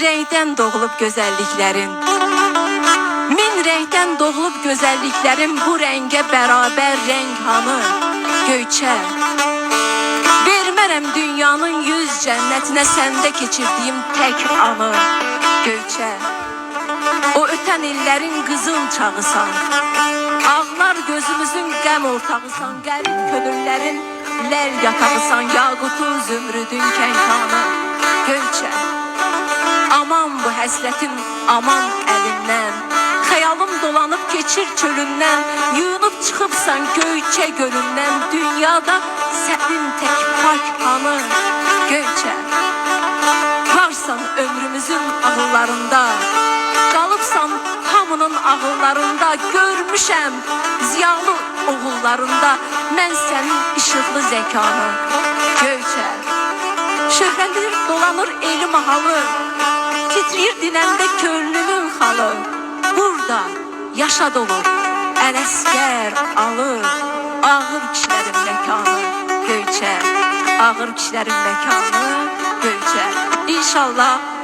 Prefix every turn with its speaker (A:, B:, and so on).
A: renkdən doğulub gözəlliklərin, min renkdən doğulub gözəlliklərin, bu rəngə bərabər rəng hanı? Göyçə. Vermərəm dünyanın 100 cənnətinə səndə keçirdiyim tək anı. Göyçə. O ötən illərin qızıl çağısan, ağlar gözümüzün qəm ortağısan, qərib könüllərin ləl yatağısan, yaqutun zümrüdün kənkanı. Göyçə. Aman bu həsrətin, aman əlindən, xəyalım dolanıb keçir çölündən, yuyunub çıxıbsan Göyçə gölündən, dünyada sənin tək pak hanı? Göyçə. Varsan ömrümüzün ağıllarında, qalıbsan hamının ağıllarında, görmüşəm ziyalı oğullarında mən sənin işıqlı zəkanı. Göyçə. Şöhrəlir dolanır eli mahalı, titriyir diləndə könlümün xalı. Burada yaşa dolu Ələsgər alır ağır kişilərin məkanı. Göyçə. Ağır kişilərin məkanı. Göyçə. İnşallah